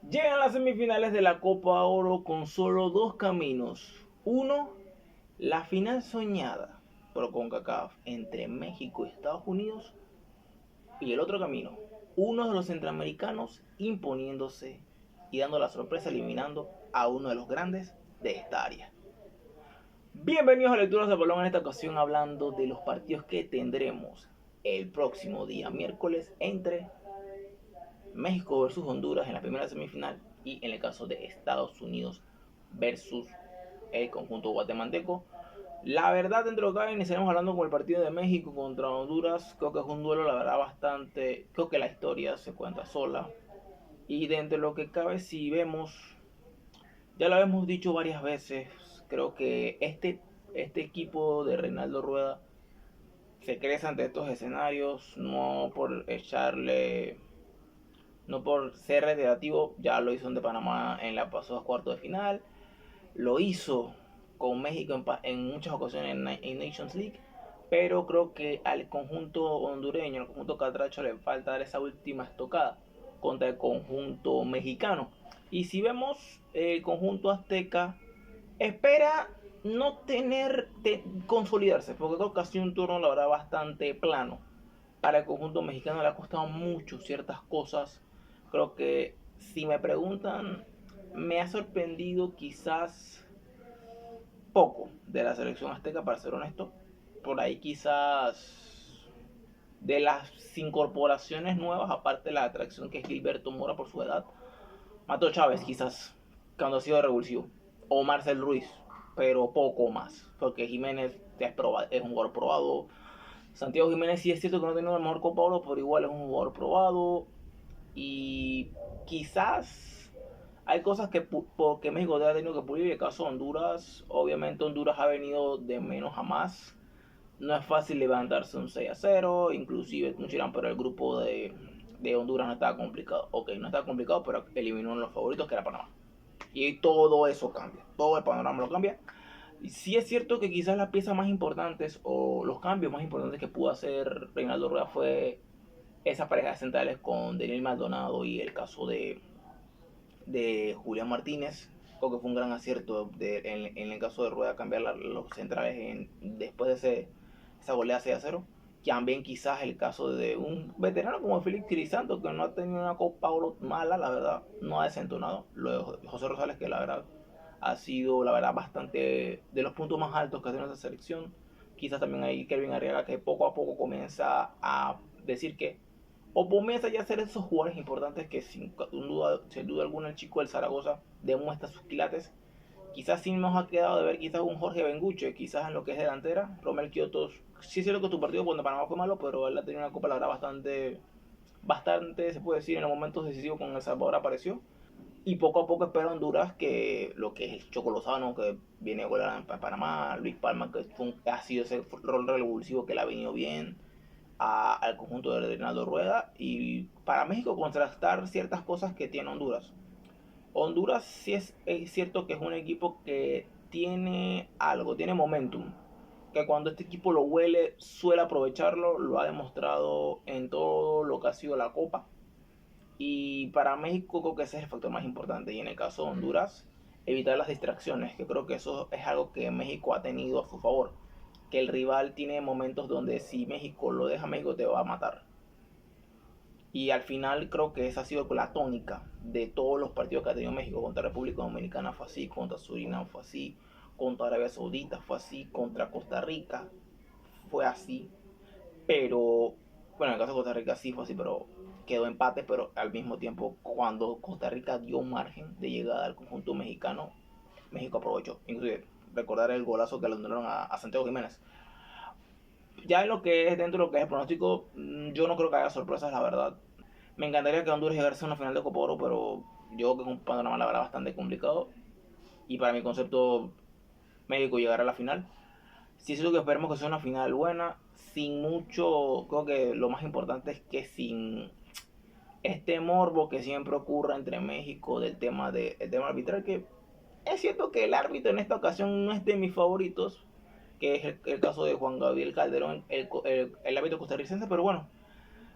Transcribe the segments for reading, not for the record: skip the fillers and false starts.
Llegan las semifinales de la Copa Oro con solo dos caminos. Uno, la final soñada por CONCACAF entre México y Estados Unidos. Y el otro camino, uno de los centroamericanos imponiéndose y dando la sorpresa eliminando a uno de los grandes de esta área. Bienvenidos a Lecturas de Balón, en esta ocasión hablando de los partidos que tendremos el próximo día miércoles entre México versus Honduras en la primera semifinal y en el caso de Estados Unidos versus el conjunto guatemalteco. La verdad, dentro de lo que iniciaremos hablando con el partido de México contra Honduras. Creo que es un duelo, la verdad, bastante. Creo que la historia se cuenta sola. Y dentro de lo que cabe, si vemos, ya lo hemos dicho varias veces, creo que este equipo de Reinaldo Rueda se crece ante estos escenarios, no por ser reiterativo. Ya lo hizo ante Panamá en la pasada cuarto de final, lo hizo con México en muchas ocasiones en Nations League, pero creo que al conjunto hondureño, al conjunto catracho, le falta dar esa última estocada contra el conjunto mexicano. Y si vemos el conjunto azteca, espera no consolidarse, porque creo que ha sido un turno, la verdad, bastante plano. Para el conjunto mexicano le ha costado mucho ciertas cosas. Creo que, si me preguntan, me ha sorprendido quizás poco de la selección azteca, para ser honesto. Por ahí quizás de las incorporaciones nuevas, aparte de la atracción que es Gilberto Mora por su edad, Mato Chávez quizás, cuando ha sido revulsivo, o Marcel Ruiz, pero poco más, porque Jiménez es un jugador probado. Santiago Jiménez sí es cierto que no ha tenido el mejor Copa Oro, pero igual es un jugador probado. Y quizás hay cosas porque México ha tenido que pulir. En el caso de Honduras, obviamente Honduras ha venido de menos a más. No es fácil levantarse un 6-0, inclusive muchos dirán, pero el grupo de Honduras no estaba complicado. Ok, no estaba complicado, pero eliminó a los favoritos, que era Panamá. Y todo eso cambia, todo el panorama lo cambia. Y sí es cierto que quizás las piezas más importantes o los cambios más importantes que pudo hacer Reinaldo Rueda fue esas parejas centrales con Daniel Maldonado y el caso de Julián Martínez. Creo que fue un gran acierto en el caso de Rueda cambiar los centrales después de esa goleada 6-0. También quizás el caso de un veterano como Félix Crisanto, que no ha tenido una Copa Oro mala, la verdad, no ha desentonado. Lo de José Rosales, que la verdad ha sido, la verdad, bastante de los puntos más altos que ha tenido esa selección. Quizás también hay Kelvin Arriaga, que poco a poco comienza a decir que o comienza ya a ser esos jugadores importantes que sin duda alguna el chico del Zaragoza demuestra sus quilates. Quizás sí nos ha quedado de ver quizás un Jorge Benguche, quizás en lo que es delantera. Romel Kioto, sí es cierto que tu partido contra Panamá fue malo, pero él ha tenido una copa la verdad bastante, se puede decir, en los momentos decisivos con El Salvador apareció. Y poco a poco espera Honduras, que lo que es el Choco Lozano, que viene a golear en Panamá, Luis Palma, que ha sido ese rol revulsivo que le ha venido bien al conjunto de Reinaldo Rueda. Y para México contrastar ciertas cosas que tiene Honduras. Honduras sí es cierto que es un equipo que tiene algo, tiene momentum, que cuando este equipo lo huele suele aprovecharlo. Lo ha demostrado en todo lo que ha sido la Copa. Y para México creo que ese es el factor más importante. Y en el caso de Honduras, evitar las distracciones, que creo que eso es algo que México ha tenido a su favor. Que el rival tiene momentos donde si México lo deja, México te va a matar. Y al final creo que esa ha sido la tónica de todos los partidos que ha tenido México. Contra República Dominicana fue así, contra Surinam fue así, contra Arabia Saudita fue así, contra Costa Rica fue así. Pero, bueno, en el caso de Costa Rica sí fue así, pero quedó empate. Pero al mismo tiempo, cuando Costa Rica dio margen de llegada al conjunto mexicano, México aprovechó. Inclusive, recordar el golazo que le dieron a Santiago Jiménez. Ya en lo que es dentro de lo que es el pronóstico, yo no creo que haya sorpresas, la verdad. Me encantaría que Honduras llegase a una final de Copa Oro, pero yo creo que es un panorama, la verdad, bastante complicado. Y para mi concepto, México llegará a la final. Si es lo que esperemos, que sea una final buena, sin mucho. Creo que lo más importante es que sin este morbo que siempre ocurre entre México el tema arbitral, que es cierto que el árbitro en esta ocasión no es de mis favoritos, que es el caso de Juan Gabriel Calderón, el árbitro costarricense. Pero bueno,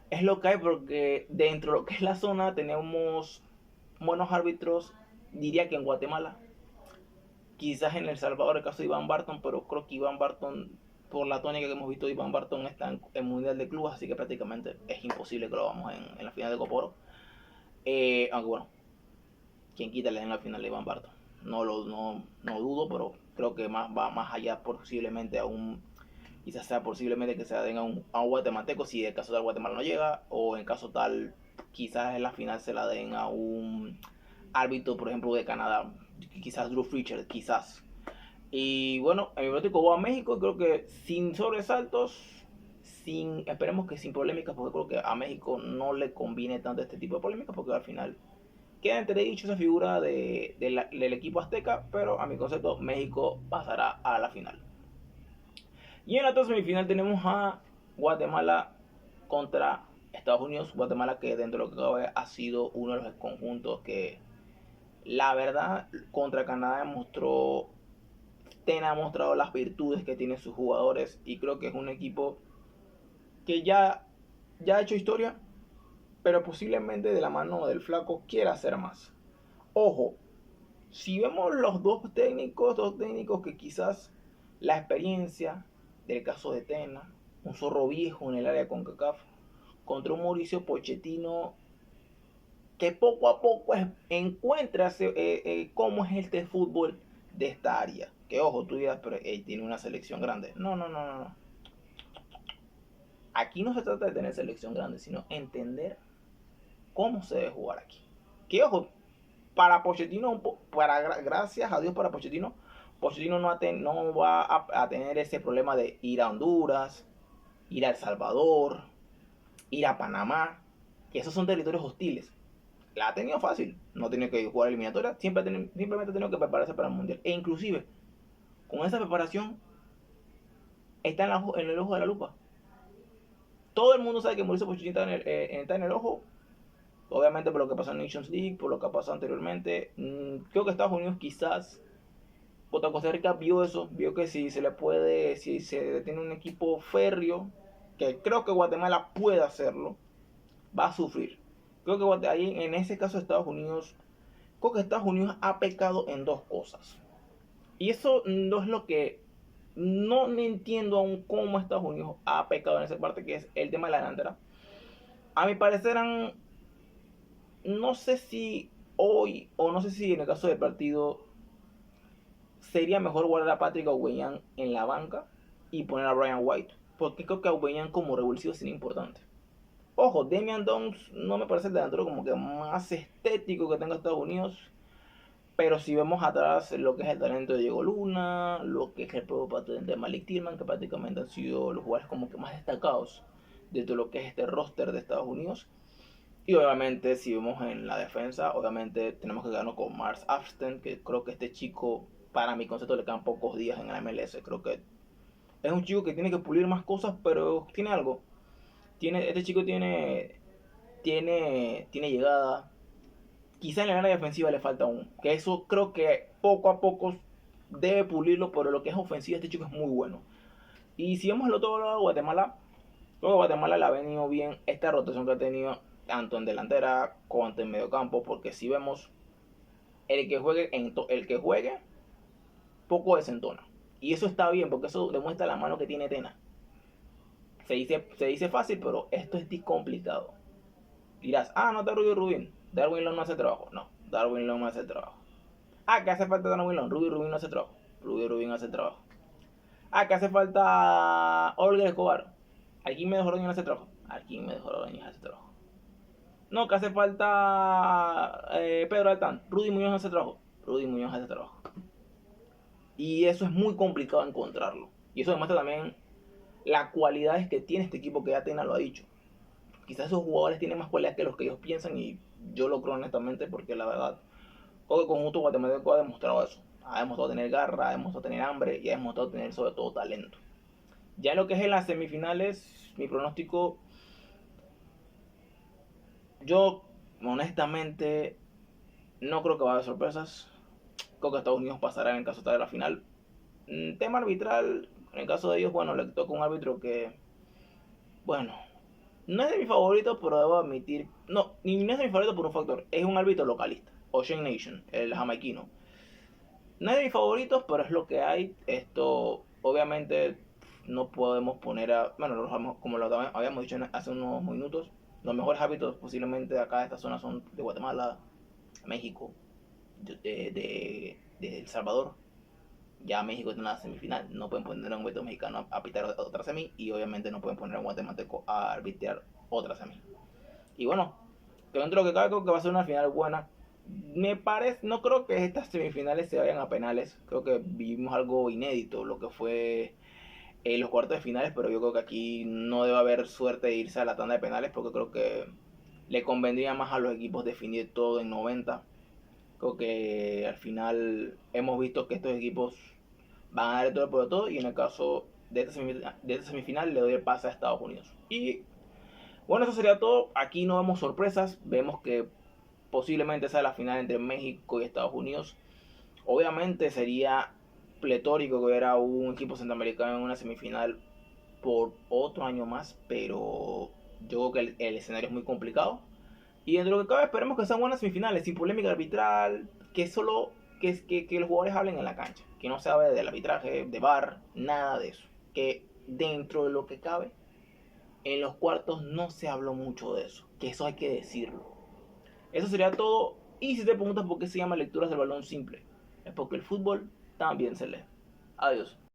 es lo que hay, porque dentro de lo que es la zona tenemos buenos árbitros, diría que en Guatemala. Quizás en El Salvador el caso de Iván Barton, pero creo que Iván Barton, por la tónica que hemos visto, Iván Barton está en Mundial de Clubes, así que prácticamente es imposible que lo vamos en la final de Copa Oro. Aunque bueno, quien quita le den la final de Iván Barton. No dudo, pero creo que va más allá posiblemente a quizás sea posiblemente que se den a un guatemalteco si el caso tal Guatemala no llega, o en caso tal quizás en la final se la den a un árbitro, por ejemplo, de Canadá, quizás Drew Fischer, quizás. Y bueno, en mi pronóstico va a México, creo que sin sobresaltos, esperemos que sin polémicas, porque creo que a México no le conviene tanto este tipo de polémicas, porque al final queda entredicho esa figura del equipo azteca, pero a mi concepto México pasará a la final. Y en la otra semifinal tenemos a Guatemala contra Estados Unidos. Guatemala, que dentro de lo que cabe ha sido uno de los conjuntos que la verdad contra Canadá ha mostrado las virtudes que tienen sus jugadores, y creo que es un equipo que ya ha hecho historia, pero posiblemente de la mano del flaco quiera hacer más. Ojo, si vemos los dos técnicos que quizás la experiencia del caso de Tena, un zorro viejo en el área con CONCACAF, contra un Mauricio Pochettino que poco a poco encuentra cómo es este fútbol de esta área. Que ojo, tú dirás, pero tiene una selección grande. No. Aquí no se trata de tener selección grande, sino entender cómo se debe jugar aquí. Que ojo, para Pochettino, gracias a Dios para Pochettino, Pochettino no va a tener ese problema de ir a Honduras, ir a El Salvador, ir a Panamá, que esos son territorios hostiles. La ha tenido fácil, no tiene que jugar eliminatoria, simplemente ha tenido que prepararse para el Mundial. E inclusive, con esa preparación, está en el ojo de la lupa. Todo el mundo sabe que Mauricio Pochettino está en el ojo, obviamente por lo que pasó en Nations League, por lo que ha pasado anteriormente. Creo que Estados Unidos quizás, contra Costa Rica, vio eso, vio que si se tiene un equipo férreo, que creo que Guatemala puede hacerlo, va a sufrir. Creo que ahí, en ese caso Estados Unidos, creo que Estados Unidos ha pecado en dos cosas. Y eso no es lo que no entiendo aún, cómo Estados Unidos ha pecado en esa parte, que es el tema de la delantera. A mi parecer no sé si hoy, o no sé si en el caso del partido, sería mejor guardar a Patrick Aubameyang en la banca y poner a Brian White, porque creo que Aubameyang como revulsivo sería importante. Ojo, Damian Jones no me parece el delantero como que más estético que tenga Estados Unidos, pero si vemos atrás lo que es el talento de Diego Luna, lo que es el propio patente de Malik Tillman, que prácticamente han sido los jugadores como que más destacados de todo lo que es este roster de Estados Unidos. Y obviamente si vemos en la defensa, obviamente tenemos que quedarnos con Mars Afsten, que creo que este chico, para mi concepto, le quedan pocos días en la MLS. Creo que es un chico que tiene que pulir más cosas, pero tiene algo. Este chico tiene llegada. Quizá en la área defensiva le falta aún. Que eso creo que poco a poco debe pulirlo, pero lo que es ofensiva, este chico es muy bueno. Y si vemos el otro lado de Guatemala, creo que Guatemala le ha venido bien esta rotación que ha tenido, tanto en delantera como en mediocampo, porque si vemos, el que juegue poco desentona. Y eso está bien, porque eso demuestra la mano que tiene Tena. Se dice fácil, pero esto es complicado. Dirás, no está Rudy Rubin. Darwin Long no hace trabajo. No, Darwin Long no hace trabajo. ¿Qué hace falta Darwin Long? Rudy Rubin no hace trabajo. Rudy Rubin hace trabajo. ¿Qué hace falta Olga Escobar? Arquímedes Ordóñez no hace trabajo. Arquímedes Ordóñez hace trabajo. No, que hace falta Pedro Altán. Rudy Muñoz no hace trabajo. Rudy Muñoz hace trabajo. Y eso es muy complicado encontrarlo. Y eso demuestra también las cualidades que tiene este equipo, que Atena lo ha dicho. Quizás esos jugadores tienen más cualidades que los que ellos piensan, y yo lo creo honestamente, porque la verdad, todo el conjunto guatemalteco ha demostrado eso. Ha demostrado tener garra, ha demostrado tener hambre y ha demostrado tener sobre todo talento. Ya en lo que es en las semifinales, mi pronóstico, yo honestamente no creo que va a haber sorpresas. Creo que Estados Unidos pasará en el caso de la final. Tema arbitral, en el caso de ellos, bueno, le toca un árbitro que, bueno, no es de mi favorito, pero debo admitir, no es de mi favorito por un factor, es un árbitro localista. Ocean Nation, el jamaiquino. No es de mis favoritos, pero es lo que hay. Esto, obviamente, no podemos poner a. Bueno, como lo habíamos dicho hace unos minutos, los mejores hábitos posiblemente de acá de esta zona son de Guatemala, México, de El Salvador. Ya México está en una semifinal, no pueden poner a un guatemalteco mexicano a pitar otra semi y obviamente no pueden poner a un guatemalteco a arbitrar otra semi. Y bueno, dentro de lo que cabe creo que va a ser una final buena. Me parece, no creo que estas semifinales se vayan a penales, creo que vivimos algo inédito, lo que fue los cuartos de finales, pero yo creo que aquí no debe haber suerte de irse a la tanda de penales porque creo que le convendría más a los equipos definir todo en 90. Creo que al final hemos visto que estos equipos van a dar todo por todo y en el caso de esta semifinal le doy el pase a Estados Unidos. Y bueno, eso sería todo. Aquí no vemos sorpresas, vemos que posiblemente sea la final entre México y Estados Unidos. Obviamente sería pletórico que hubiera un equipo centroamericano en una semifinal por otro año más, pero yo creo que el escenario es muy complicado. Y dentro de lo que cabe, esperemos que sean buenas semifinales, sin polémica arbitral, que solo que los jugadores hablen en la cancha, que no se hable del arbitraje, de VAR, nada de eso. Que dentro de lo que cabe, en los cuartos no se habló mucho de eso, que eso hay que decirlo. Eso sería todo. Y si te preguntas por qué se llama lecturas del balón simple, es porque el fútbol también se lee. Adiós.